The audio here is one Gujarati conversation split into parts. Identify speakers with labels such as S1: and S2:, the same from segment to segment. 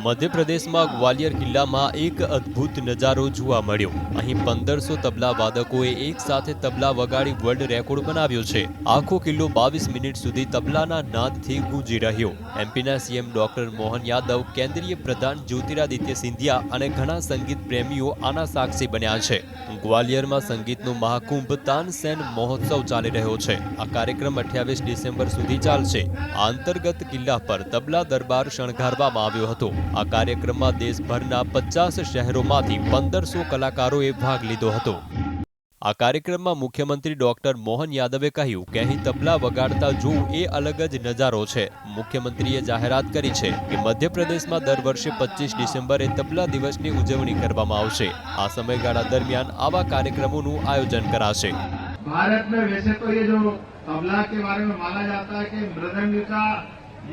S1: મધ્યપ્રદેશમાં ગ્વાલિયર કિલ્લામાં એક અદ્ભુત નજારો જોવા મળ્યો। અહીં 1500 તબલા વાદકોએ એક સાથે તબલા વગાડી વર્લ્ડ રેકોર્ડ બનાવ્યો છે। આખો કિલ્લો 22 મિનિટ સુધી તબલાના નાદથી ગૂંજી રહ્યો। એમપીના સીએમ ડોક્ટર મોહન યાદવ, કેન્દ્રીય પ્રધાન જ્યોતિરાદિત્ય સિંધિયા અને ઘણા સંગીત પ્રેમીઓ આના સાક્ષી બન્યા છે। ગ્વાલિયરમાં સંગીતનો મહાકુંભ તાનસેન મહોત્સવ ચાલી રહ્યો છે। આ કાર્યક્રમ 28 ડિસેમ્બર સુધી ચાલશે। આ અંતર્ગત કિલ્લા પર તબલા દરબાર શણગારવામાં આવ્યો હતો। આ કાર્યક્રમમાં દેશભરના 50 શહેરોમાંથી 1500 કલાકારોએ ભાગ લીધો હતો। આ કાર્યક્રમમાં મુખ્યમંત્રી ડોક્ટર મોહન યાદવે કહ્યું કે અહીં તબલા વગાડતા જોવું એ અલગ જ નજારો છે। મુખ્યમંત્રીએ જાહેરાત કરી છે કે મધ્યપ્રદેશમાં દર વર્ષે 25 ડિસેમ્બરે તબલા દિવસની ઉજવણી કરવામાં આવશે। આ સમયગાળા દરમિયાન આવા કાર્યક્રમોનું આયોજન કરાશે।
S2: भारत में वैसे तो ये जो तबला के बारे में माना जाता है कि मृदंग का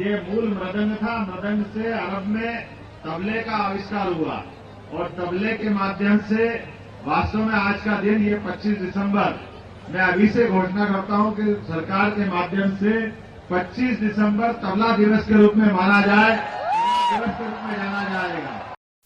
S2: ये मूल मृदंग था। मृदंग से अरब में तबले का आविष्कार हुआ और तबले के माध्यम से वास्तव में आज का दिन ये 25 दिसंबर मैं अभी से घोषणा करता हूं कि सरकार के माध्यम से 25 दिसंबर तबला दिवस के रूप में माना जाए, दिवस के रूप में जाना जाएगा।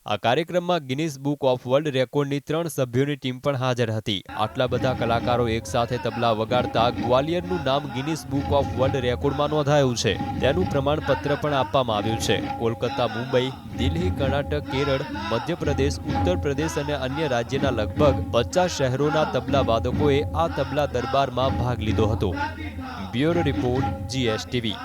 S1: આ કાર્યક્રમમાં ગિનીસ બુક ઓફ વર્લ્ડ રેકોર્ડની 3 સભ્યોની ટીમ પણ હાજર હતી। આટલા બધા કલાકારો એક સાથે તબલા વગાડતા ગ્વાલિયરનું નામ ગિનીસ બુક ઓફ વર્લ્ડ રેકોર્ડમાં નોંધાયું છે। તેનું પ્રમાણપત્ર પણ આપવામાં આવ્યું છે। કોલકાતા, મુંબઈ, દિલ્હી, કર્ણાટક, કેરળ, મધ્યપ્રદેશ, ઉત્તર પ્રદેશ અને અન્ય રાજ્યના લગભગ 50 શહેરોના તબલા વાદકોએ આ તબલા દરબારમાં ભાગ લીધો હતો। Bureau report, GSTV।